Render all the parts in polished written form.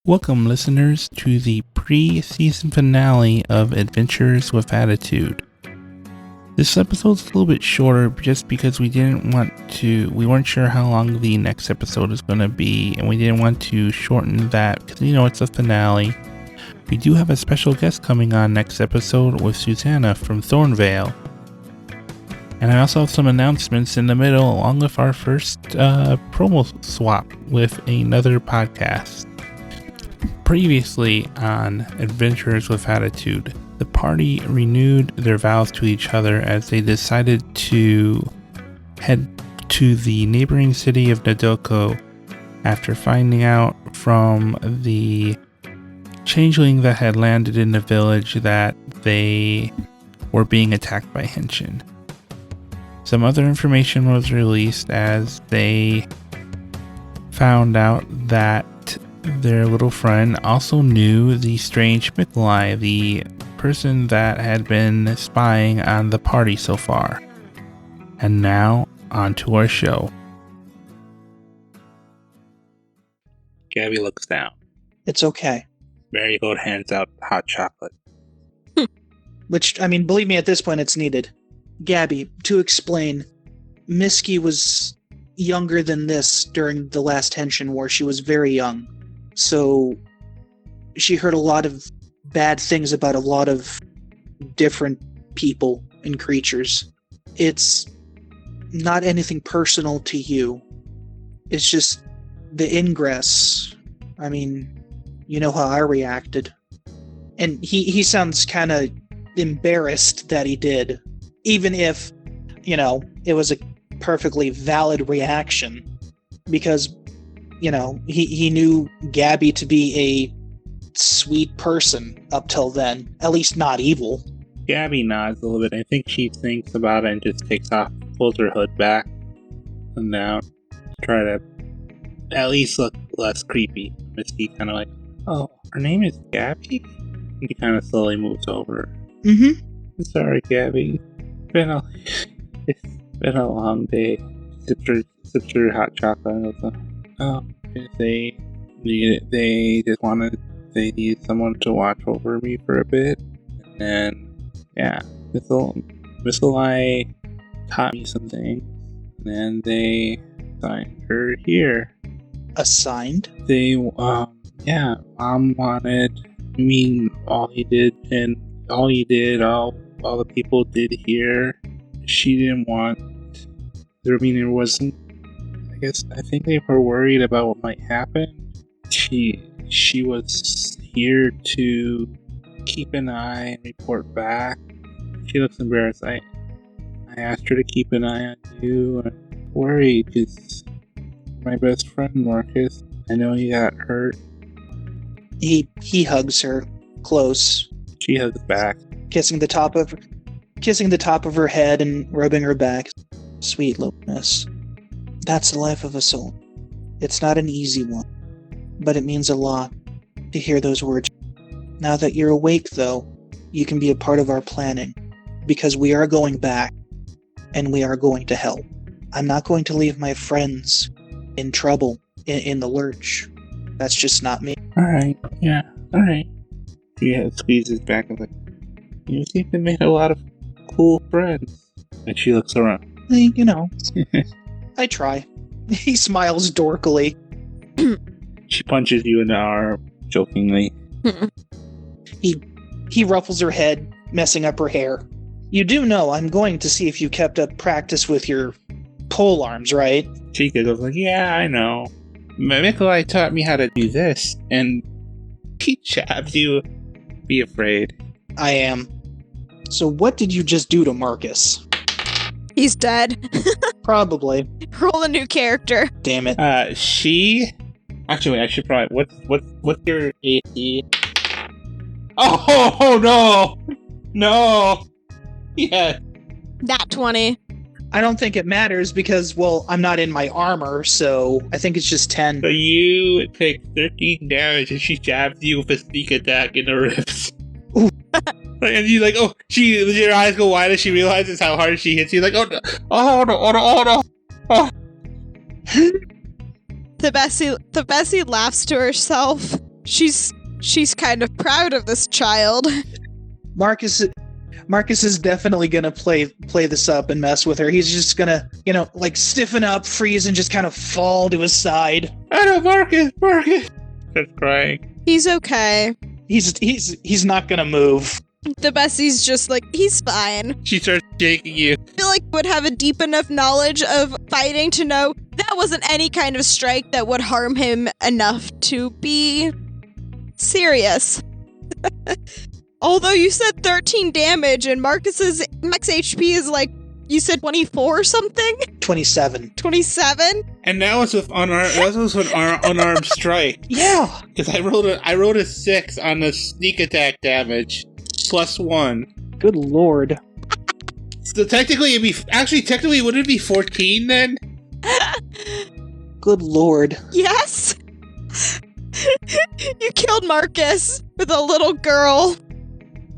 Welcome, listeners, to the pre-season finale of Adventures with Attitude. This episode's a little bit shorter just because we weren't sure how long the next episode is going to be, and we didn't want to shorten that because, it's a finale. We do have a special guest coming on next episode with Susanna from Thornvale. And I also have some announcements in the middle, along with our first promo swap with another podcast. Previously on Adventures with Attitude, the party renewed their vows to each other as they decided to head to the neighboring city of Nadoko after finding out from the changeling that had landed in the village that they were being attacked by Henshin. Some other information was released as they found out that their little friend also knew the strange Mikolai, the person that had been spying on the party so far. And now, on to our show. Gabby looks down. It's okay. Marigold hands out hot chocolate. Which, believe me, at this point it's needed. Gabby, to explain, Myski was younger than this during the last Henshin War. She was very young. So she heard a lot of bad things about a lot of different people and creatures. It's not anything personal to you. It's just the ingress. You know how I reacted. And he sounds kind of embarrassed that he did. Even if, it was a perfectly valid reaction. Because he knew Gabby to be a sweet person up till then. At least not evil. Gabby nods a little bit. I think she thinks about it and just pulls her hood back and now try to at least look less creepy. Myski kind of like, oh, her name is Gabby? And he kind of slowly moves over. Mm-hmm. I'm sorry, Gabby. It's been a long day. Sips her hot chocolate and goes, they just wanted, they need someone to watch over me for a bit. And then, yeah, Mikolai taught me some things. And then they assigned her here. Assigned? Mom wanted, all the people did here, she didn't want, there wasn't, I think they were worried about what might happen. She was here to keep an eye and report back. She looks embarrassed. I asked her to keep an eye on you and worried because my best friend Marcus, I know he got hurt. He hugs her close. She hugs back, kissing the top of her head and rubbing her back. Sweet little miss. That's the life of a soul. It's not an easy one, but it means a lot to hear those words. Now that you're awake, though, you can be a part of our planning, because we are going back, and we are going to help. I'm not going to leave my friends in trouble, in the lurch. That's just not me. Alright, yeah, alright. She squeezes back and like, you seem to make a lot of cool friends. And she looks around. I try. He smiles dorkily. She punches you in the arm, jokingly. He ruffles her head, messing up her hair. You do know I'm going to see if you kept up practice with your pole arms, right? She giggles like, yeah, I know. Mikolai taught me how to do this, and he jabs you. Be afraid. I am. So what did you just do to Marcus? He's dead. Probably. Roll a new character. Damn it. Actually, wait, I should probably... What's your AC? Oh, no! No! Yeah. Nat 20. I don't think it matters because, I'm not in my armor, so I think it's just 10. So you take 13 damage and she jabs you with a sneak attack in the ribs. Ooh. And you like, your eyes go wide as she realizes how hard she hits you. Like, oh no. Thebesi laughs to herself. She's kind of proud of this child. Marcus is definitely gonna play this up and mess with her. He's just gonna, like stiffen up, freeze, and just kind of fall to his side. I know, Marcus. Starts crying. He's okay. He's not gonna move. Thebesi's just like, he's fine. She starts shaking you. I feel like would have a deep enough knowledge of fighting to know that wasn't any kind of strike that would harm him enough to be serious. Although you said 13 damage and Marcus's max HP is like, you said 24 or something? 27. 27? And that was with unarmed strike. Yeah. Because I rolled a 6 on the sneak attack damage. +1. Good lord. So technically wouldn't it be 14 then? Good lord. Yes? You killed Marcus with a little girl.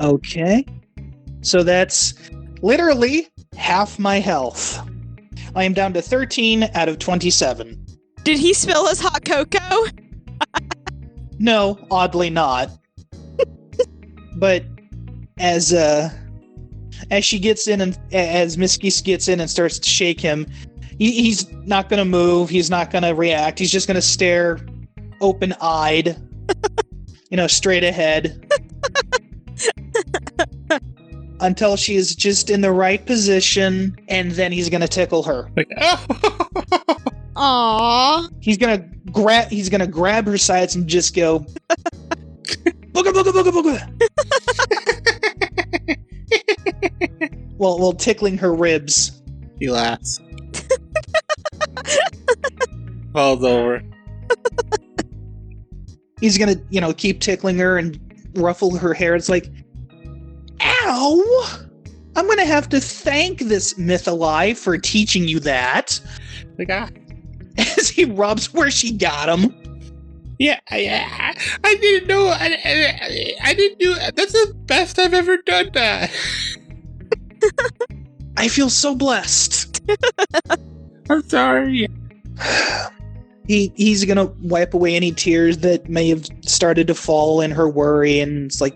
Okay. So that's literally half my health. I am down to 13 out of 27. Did he spill his hot cocoa? No, oddly not. But as she gets in and as Myski gets in and starts to shake him, he's not going to move. He's not going to react. He's just going to stare open-eyed, straight ahead. Until she is just in the right position, and then he's gonna tickle her. Like, oh! Aww. He's gonna grab her sides and just go booga booga booga booga. While tickling her ribs. He laughs. Falls over. He's gonna, keep tickling her and ruffle her hair. It's like, ow! I'm gonna have to thank this myth alive for teaching you that. Like, As he rubs where she got him. Yeah, I didn't know. I didn't do. That's the best I've ever done that. I feel so blessed. I'm sorry. He's gonna wipe away any tears that may have started to fall in her worry, and it's like,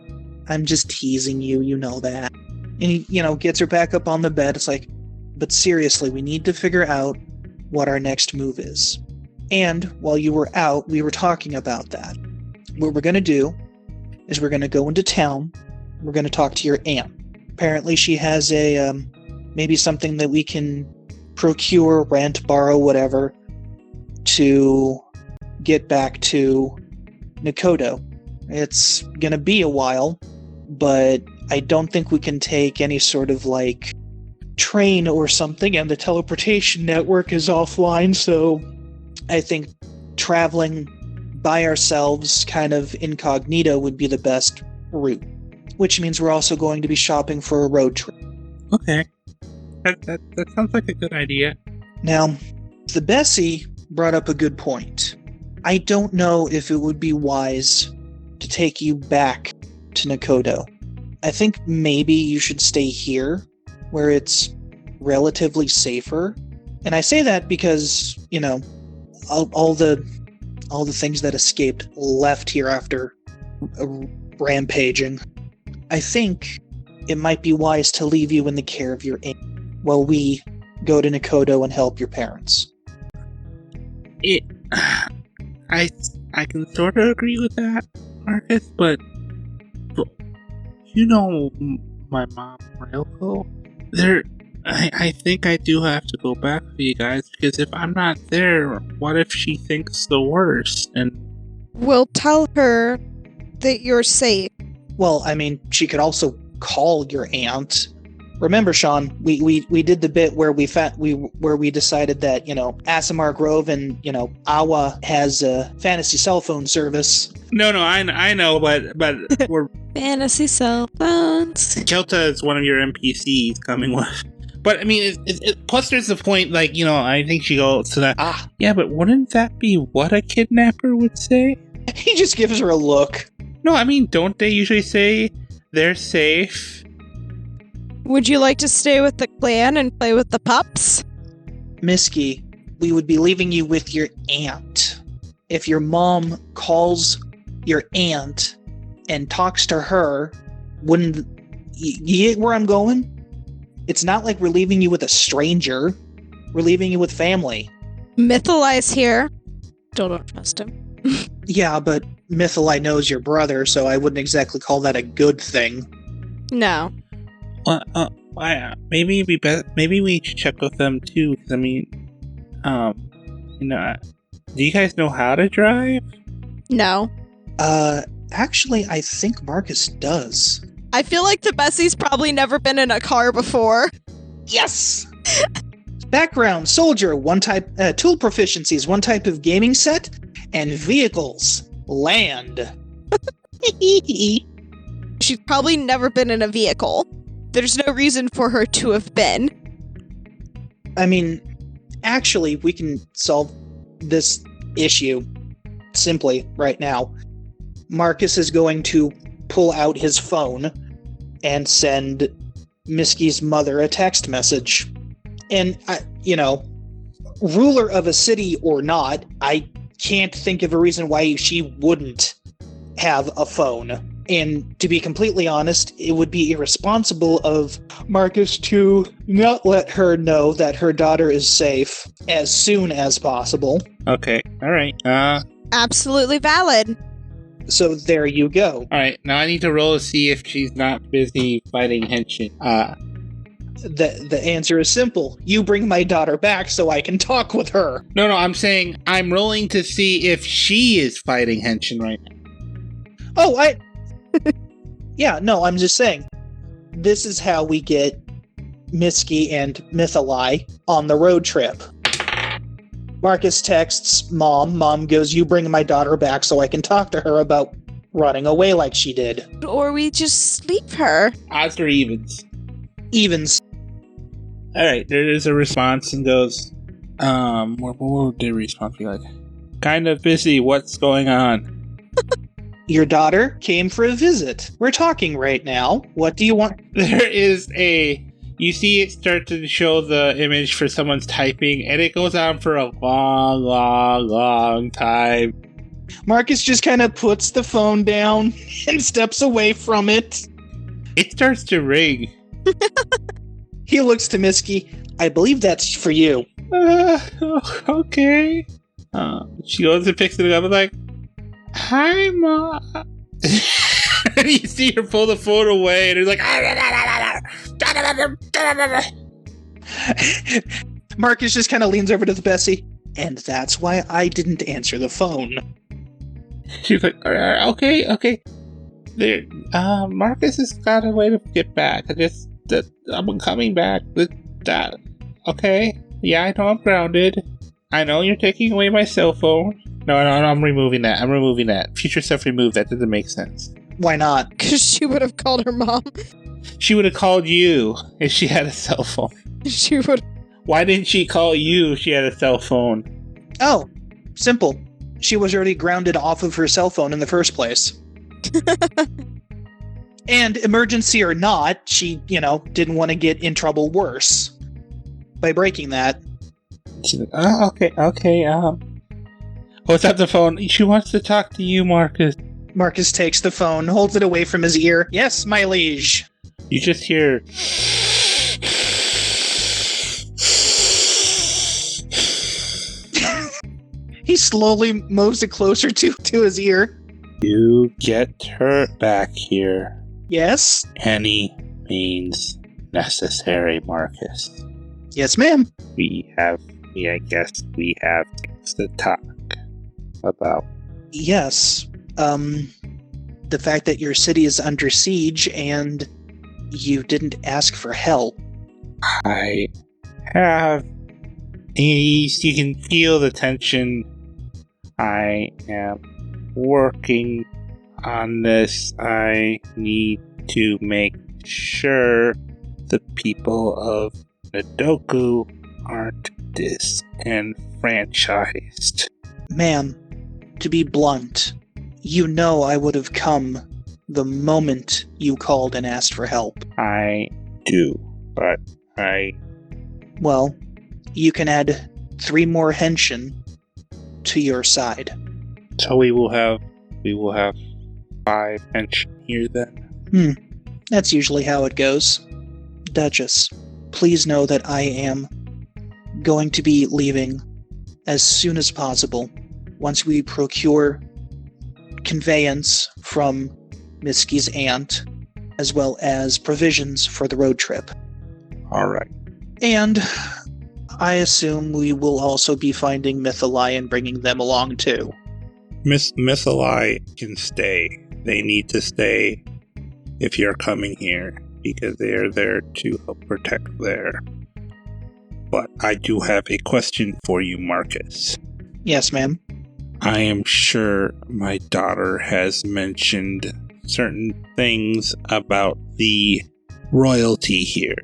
I'm just teasing you, you know that. And he, gets her back up on the bed. It's like, but seriously, we need to figure out what our next move is. And while you were out, we were talking about that. What we're gonna do is we're gonna go into town. We're gonna talk to your aunt. Apparently she has a, maybe something that we can procure, rent, borrow, whatever, to get back to Nakodo. It's gonna be a while, but I don't think we can take any sort of train or something, and the teleportation network is offline, so I think traveling by ourselves, kind of incognito, would be the best route. Which means we're also going to be shopping for a road trip. Okay. That sounds like a good idea. Now, Thebesi brought up a good point. I don't know if it would be wise to take you back to Nakodo. I think maybe you should stay here, where it's relatively safer. And I say that because, all the things that escaped left here after rampaging. I think it might be wise to leave you in the care of your aunt while we go to Nakodo and help your parents. I can sort of agree with that, Marcus, but my mom, Railco? I think I do have to go back with you guys, because if I'm not there, what if she thinks the worst? And We'll tell her that you're safe. Well, I mean, she could also call your aunt. Remember, Sean, we did the bit where we decided that, Asimar Grove and, Awa has a fantasy cell phone service. No, I know, but we're Fantasy cell phones. Kelta is one of your NPCs coming with. But I mean, plus there's the point, I think she goes to that. Yeah, but wouldn't that be what a kidnapper would say? He just gives her a look. No, I mean, don't they usually say they're safe? Would you like to stay with the clan and play with the pups? Myski, we would be leaving you with your aunt. If your mom calls your aunt and talks to her, wouldn't... You get where I'm going? It's not like we're leaving you with a stranger. We're leaving you with family. Mythalize here. Don't trust him. Yeah, but Mythali knows your brother, so I wouldn't exactly call that a good thing. No. Well, maybe we should check with them too. 'Cause I mean, do you guys know how to drive? No. Actually, I think Marcus does. I feel like Thebesi's probably never been in a car before. Yes! Background, soldier, one type, tool proficiencies, one type of gaming set, and vehicles, land. She's probably never been in a vehicle. There's no reason for her to have been. I mean, actually, we can solve this issue simply right now. Marcus is going to pull out his phone and send Myski's mother a text message. And, ruler of a city or not, I can't think of a reason why she wouldn't have a phone. And to be completely honest, it would be irresponsible of Marcus to not let her know that her daughter is safe as soon as possible. Okay, alright. Absolutely valid. So there you go. Alright, now I need to roll to see if she's not busy fighting Henshin. The answer is simple. You bring my daughter back so I can talk with her. No, I'm saying I'm rolling to see if she is fighting Henshin right now. Oh, Yeah, no, I'm just saying. This is how we get Myski and Mythali on the road trip. Marcus texts Mom. Mom goes, you bring my daughter back so I can talk to her about running away like she did. Or we just leave her. Odds or evens? Evens. Alright, there is a response and goes, what would the response be like? Kind of busy, what's going on? Your daughter came for a visit. We're talking right now. What do you want? There is you see it start to show the image for someone's typing, and it goes on for a long time. Marcus just kind of puts the phone down and steps away from it. It starts to ring. He looks to Myski. I believe that's for you. Okay. She goes and picks it up and like, hi, Mom. You see her pull the phone away, and it's like, Marcus just kind of leans over to Thebesi. And that's why I didn't answer the phone. She's like, okay. There, Marcus has got a way to get back. I'm coming back with that. Okay. Yeah, I know I'm grounded. I know you're taking away my cell phone. No, I'm removing that. Future stuff removed. That doesn't make sense. Why not? Because she would have called her mom. She would have called you if she had a cell phone. She would. Why didn't she call you if she had a cell phone? Oh, simple. She was already grounded off of her cell phone in the first place. And emergency or not, she, didn't want to get in trouble worse by breaking that. She's like, oh, okay, what's up the phone? She wants to talk to you, Marcus. Marcus takes the phone, holds it away from his ear. Yes, my liege. You just hear... He slowly moves it closer to his ear. You get her back here. Yes? Any means necessary, Marcus. Yes, ma'am. I guess we have things to talk about. Yes. The fact that your city is under siege and you didn't ask for help. I have... You can feel the tension. I am working on this. I need to make sure the people of Nadoku aren't disenfranchised. Ma'am, to be blunt, you know I would have come the moment you called and asked for help. I do, but Well, you can add 3 more Henshin to your side. So we will we will have 5 henshin here then. That's usually how it goes. Duchess, please know that I am going to be leaving as soon as possible once we procure conveyance from Myski's aunt, as well as provisions for the road trip. Alright. And I assume we will also be finding Mythalai and bringing them along too. Mythalai can stay. They need to stay if you're coming here, because they are there to help protect there. But I do have a question for you, Marcus. Yes, ma'am. I am sure my daughter has mentioned certain things about the royalty here.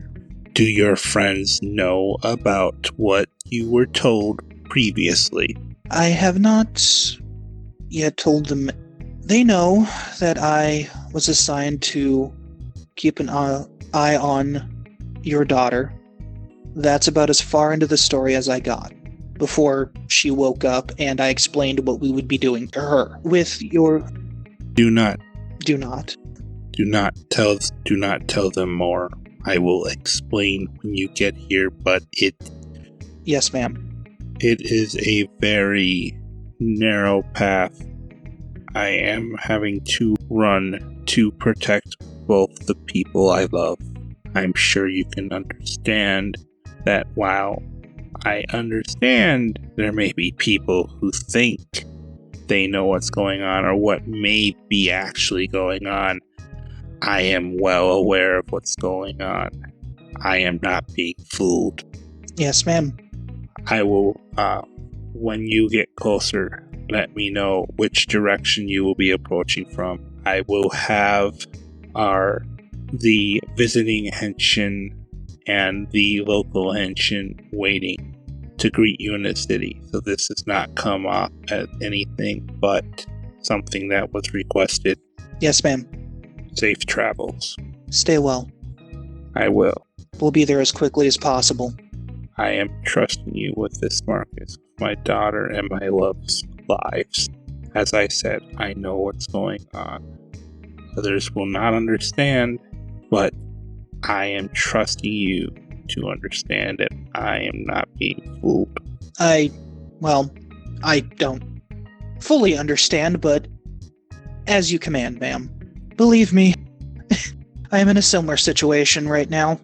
Do your friends know about what you were told previously? I have not yet told them. They know that I was assigned to keep an eye on your daughter. That's about as far into the story as I got before she woke up and I explained what we would be doing to her. With your... Do not tell them more. I will explain when you get here, but Yes, ma'am. It is a very narrow path I am having to run to protect both the people I love. I'm sure you can understand that while I understand there may be people who think they know what's going on or what may be actually going on, I am well aware of what's going on. I am not being fooled. Yes, ma'am. I will, when you get closer, let me know which direction you will be approaching from. I will have the visiting henshin and the local henshin waiting to greet you in the city. So this does not come off as anything but something that was requested. Yes, ma'am. Safe travels. Stay well. I will. We'll be there as quickly as possible. I am trusting you with this, Marcus. My daughter and my love's lives. As I said, I know what's going on. Others will not understand, but I am trusting you to understand that I am not being fooled. I don't fully understand, but as you command, ma'am. Believe me, I am in a similar situation right now.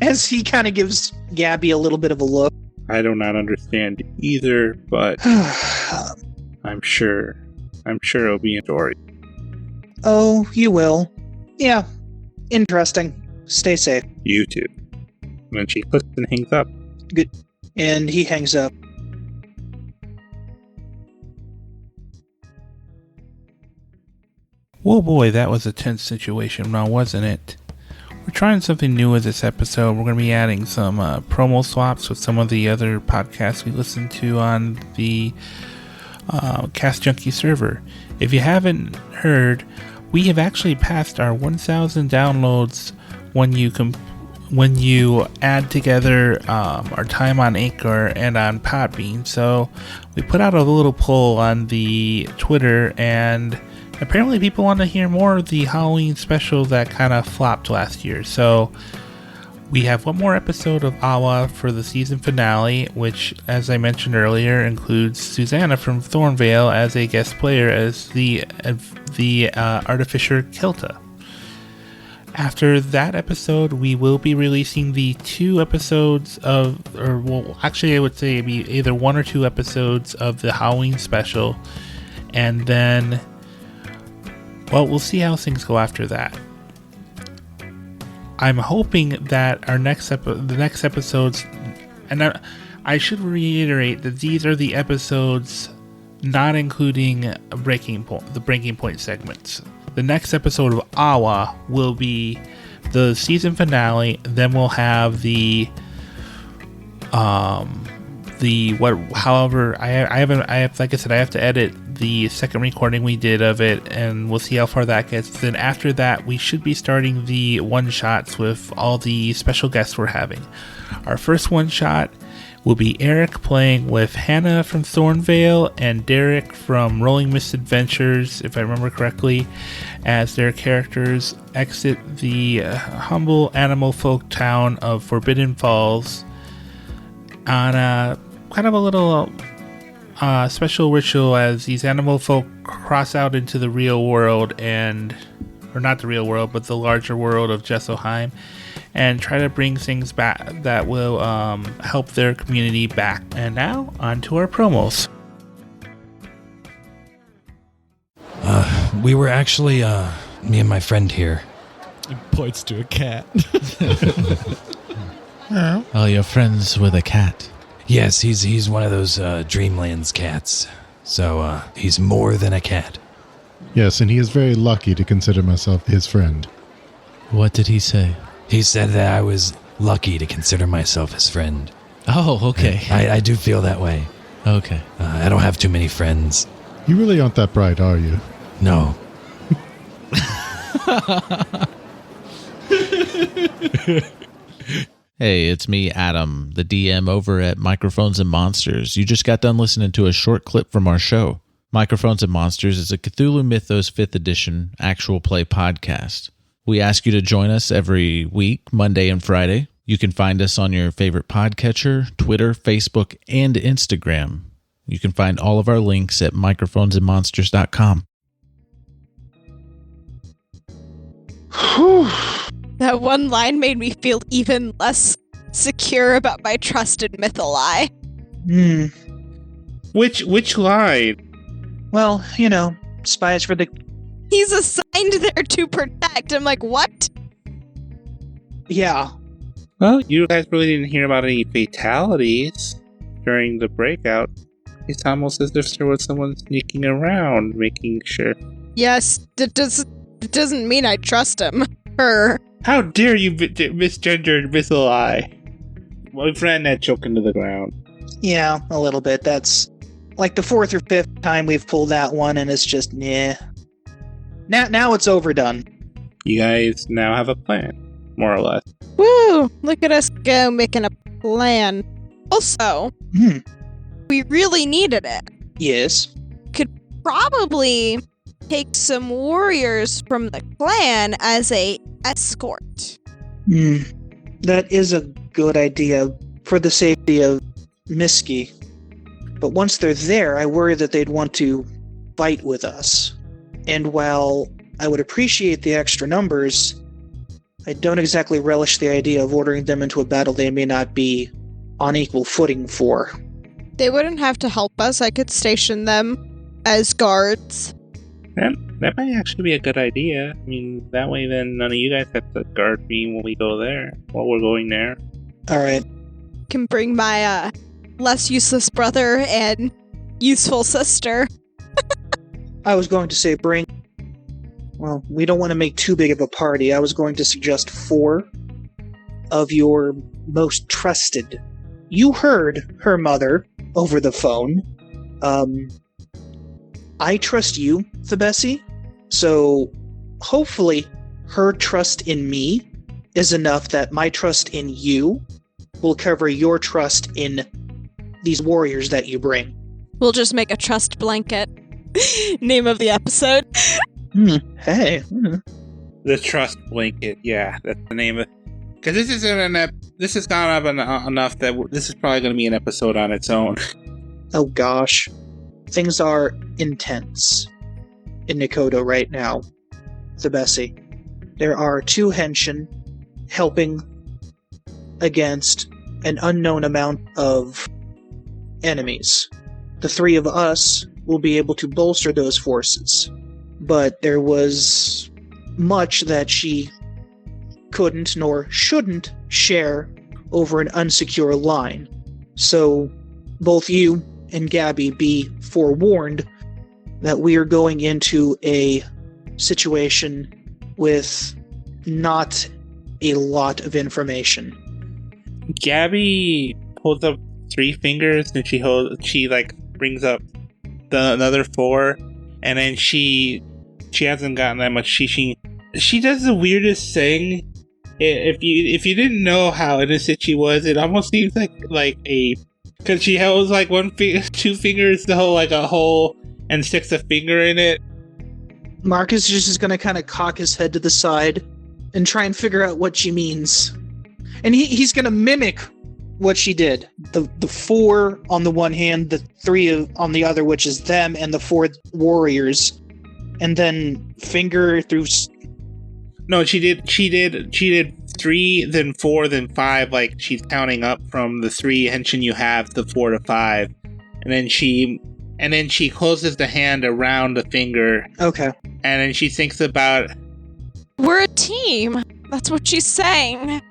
As he kind of gives Gabby a little bit of a look. I do not understand either, but I'm sure it'll be a story. Oh, you will. Yeah, interesting. Stay safe. You too. And then she clicks and hangs up. Good. And he hangs up. Whoa boy, that was a tense situation now, wasn't it? We're trying something new with this episode. We're going to be adding some promo swaps with some of the other podcasts we listen to on the Cast Junkie server. If you haven't heard, we have actually passed our 1,000 downloads when you add together our time on Anchor and on Podbean. So we put out a little poll on the Twitter, and apparently people want to hear more of the Halloween special that kind of flopped last year. So we have one more episode of Awa for the season finale, which, as I mentioned earlier, includes Susanna from Thornvale as a guest player as the artificer Kilta. After that episode, we will be releasing the 2 episodes of, or well, actually I would say it'd be either 1 or 2 episodes of the Halloween special, and then, well, we'll see how things go after that. I'm hoping that the next episodes, and I should reiterate that these are the episodes not including the breaking point segments. The next episode of Awa will be the season finale. Then we'll have I have to edit the second recording we did of it, and we'll see how far that gets. Then after that, we should be starting the one-shots with all the special guests we're having. Our first one-shot will be Eric playing with Hannah from Thornvale and Derek from Rolling Misadventures, if I remember correctly, as their characters exit the humble animal folk town of Forbidden Falls on a kind of a little special ritual as these animal folk cross out into the real world or not the real world, but the larger world of Jesselheim, and try to bring things back that will help their community back. And now, on to our promos. We were actually, me and my friend here. He points to a cat. Oh, you're friends with a cat? Yes, he's one of those Dreamlands cats. So, he's more than a cat. Yes, and he is very lucky to consider myself his friend. What did he say? He said that I was lucky to consider myself his friend. Oh, okay. I do feel that way. Okay. I don't have too many friends. You really aren't that bright, are you? No. Hey, it's me, Adam, the DM over at Microphones and Monsters. You just got done listening to a short clip from our show. Microphones and Monsters is a Cthulhu Mythos 5th edition actual play podcast. We ask you to join us every week, Monday and Friday. You can find us on your favorite podcatcher, Twitter, Facebook, and Instagram. You can find all of our links at microphonesandmonsters.com. That one line made me feel even less secure about my trust in Mytholi. Which line? Well, spies for the... He's assigned there to protect. I'm like, what? Yeah. Well, you guys really didn't hear about any fatalities during the breakout. It's almost as if there was someone sneaking around, making sure. Yes, it doesn't mean I trust him. Her. How dare you misgendered Mytholi? My friend that choked into the ground. Yeah, a little bit. That's like the 4th or 5th time we've pulled that one, and it's just, Now it's overdone. You guys now have a plan, more or less. Woo! Look at us go making a plan. Also, we really needed it. Yes. Could probably take some warriors from the clan as a escort. That is a good idea for the safety of Myski. But once they're there, I worry that they'd want to fight with us. And while I would appreciate the extra numbers, I don't exactly relish the idea of ordering them into a battle they may not be on equal footing for. They wouldn't have to help us. I could station them as guards. That might actually be a good idea. I mean, that way then none of you guys have to guard me when we go there, while we're going there. Alright. Can bring my less useless brother and useful sister. I was going to say well, we don't want to make too big of a party. I was going to suggest 4 of your most trusted. You heard her mother over the phone. I trust you, Thebesi, so hopefully her trust in me is enough that my trust in you will cover your trust in these warriors that you bring. We'll just make a trust blanket. Name of the episode. Hey. The trust blanket, yeah, that's the name of it. Because this has gone up enough that this is probably going to be an episode on its own. Oh gosh. Things are intense in Nikodo right now, Thebesi. There are 2 Henshin helping against an unknown amount of enemies. The 3 of us will be able to bolster those forces. But there was much that she couldn't nor shouldn't share over an unsecure line. So both you and Gabby be forewarned that we are going into a situation with not a lot of information. Gabby holds up 3 fingers and she brings up another 4, and then she hasn't gotten that much. She does the weirdest thing. If you didn't know how innocent she was, it almost seems like a Because she holds like two fingers to hold like a hole and sticks a finger in it. Marcus is just going to kind of cock his head to the side and try and figure out what she means. And he's going to mimic what she did. The 4 on the one hand, the 3 on the other, which is them, and the 4 warriors. And then finger through... No, she did 3, then 4, then 5. Like she's counting up from the 3 henshin you have to 4 to 5, and then she closes the hand around the finger. Okay. And then she thinks about... We're a team. That's what she's saying.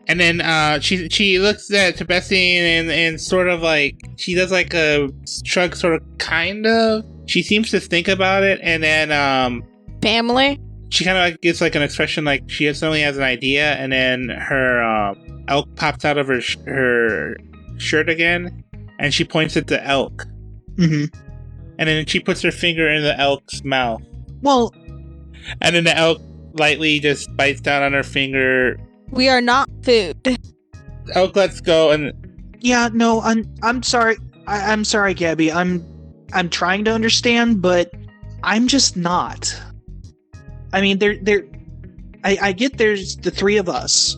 And then she looks at Thebesi and sort of like she does like a shrug, sort of kind of. She seems to think about it, and then family. She kind of like gives like an expression like she suddenly has an idea, and then her elk pops out of her shirt again, and she points at the elk. Mm-hmm. And then she puts her finger in the elk's mouth. Well, and then the elk lightly just bites down on her finger. We are not food. Elk lets go, and yeah, no, I'm sorry. I'm sorry, Gabby. I'm trying to understand, but I'm just not. I mean, I get there's the 3 of us,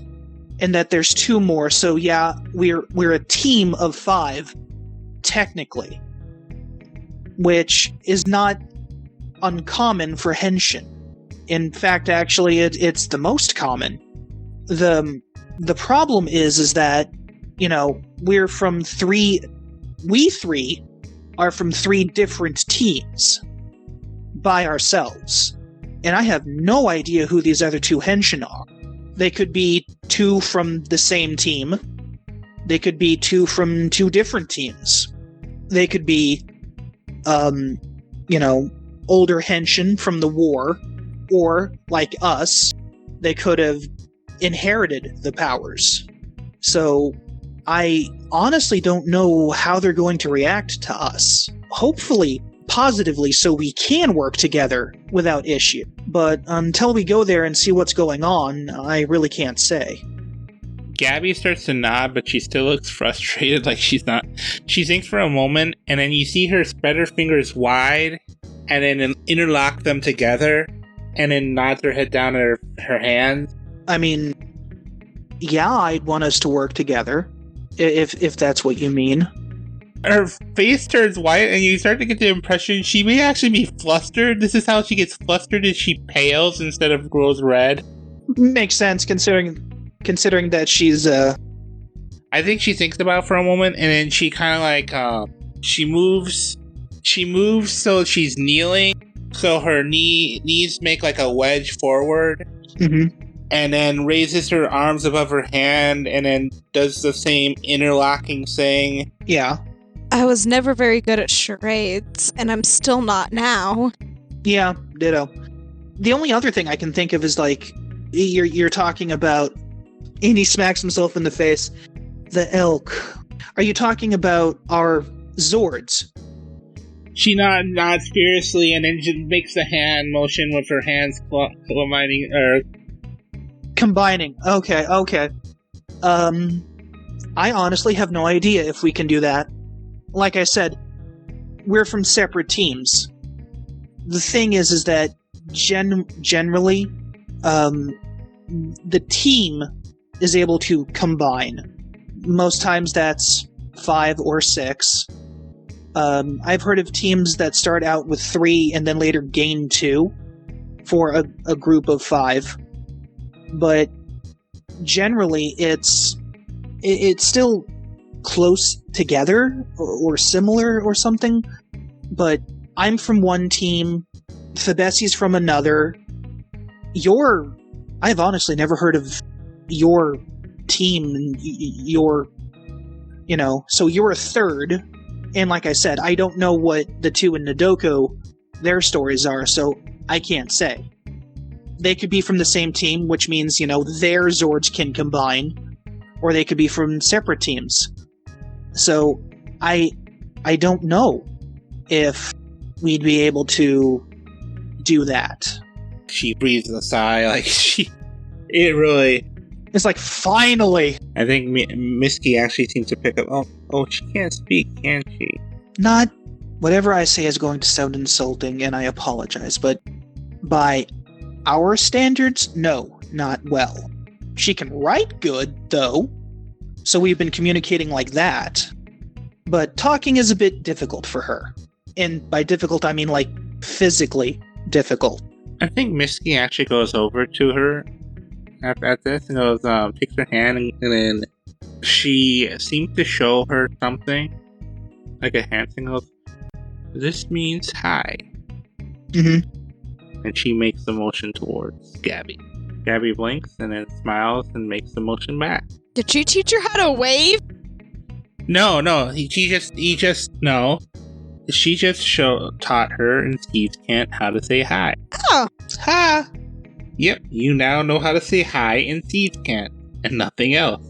and that there's 2 more. So yeah, we're a team of 5, technically, which is not uncommon for henshin. In fact, actually, it's the most common. The problem is that, you know, we're from 3. We 3 are from 3 different teams by ourselves. And I have no idea who these other 2 henshin are. They could be 2 from the same team. They could be 2 from 2 different teams. They could be, you know, older henshin from the war. Or, like us, they could have inherited the powers. So, I honestly don't know how they're going to react to us. Hopefully, positively, so we can work together without issue. But until we go there and see what's going on, I really can't say. Gabby starts to nod, but she still looks frustrated, like she's not. She thinks for a moment, and then you see her spread her fingers wide, and then interlock them together, and then nods her head down at her hands. I mean, yeah, I'd want us to work together, if that's what you mean. Her face turns white, and you start to get the impression she may actually be flustered. This is how she gets flustered, is she pales instead of grows red. Makes sense, considering that she's, I think she thinks about it for a moment, and then she kind of like, she moves so she's kneeling, so her knees make like a wedge forward. Mm-hmm. And then raises her arms above her hand, and then does the same interlocking thing. Yeah. I was never very good at charades, and I'm still not now. Yeah, ditto. The only other thing I can think of is, like, you're talking about, and he smacks himself in the face, the elk. Are you talking about our Zords? She nods furiously, and then just makes the hand motion with her hands combining. Okay. I honestly have no idea if we can do that. Like I said, we're from separate teams. The thing is that generally, the team is able to combine. Most times that's 5 or 6. I've heard of teams that start out with 3 and then later gain 2 for a group of 5. But generally, it's still close together or similar or something. But I'm from one team, Thebesi's from another. I've honestly never heard of your team and so you're a third. And like I said, I don't know what the 2 in Nadoko, their stories are, so I can't say. They could be from the same team, which means, their Zords can combine, or they could be from separate teams. So, I don't know if we'd be able to do that. She breathes a sigh, like it really It's like, finally! I think Myski actually seems to pick up. Oh, she can't speak, can she? Not, whatever I say is going to sound insulting, and I apologize, but by our standards, no, not well. She can write good, though, so we've been communicating like that. But talking is a bit difficult for her. And by difficult, I mean like physically difficult. I think Myski actually goes over to her at this and goes, takes her hand, and then she seems to show her something, like a hand signal. This means hi. Mm-hmm. And she makes the motion towards Gabby. Gabby blinks and then smiles and makes the motion back. Did she teach her how to wave? No, she just taught her and Steve's Kent how to say hi. Oh. Hi. Yep, you now know how to say hi in Steve's Kent and nothing else.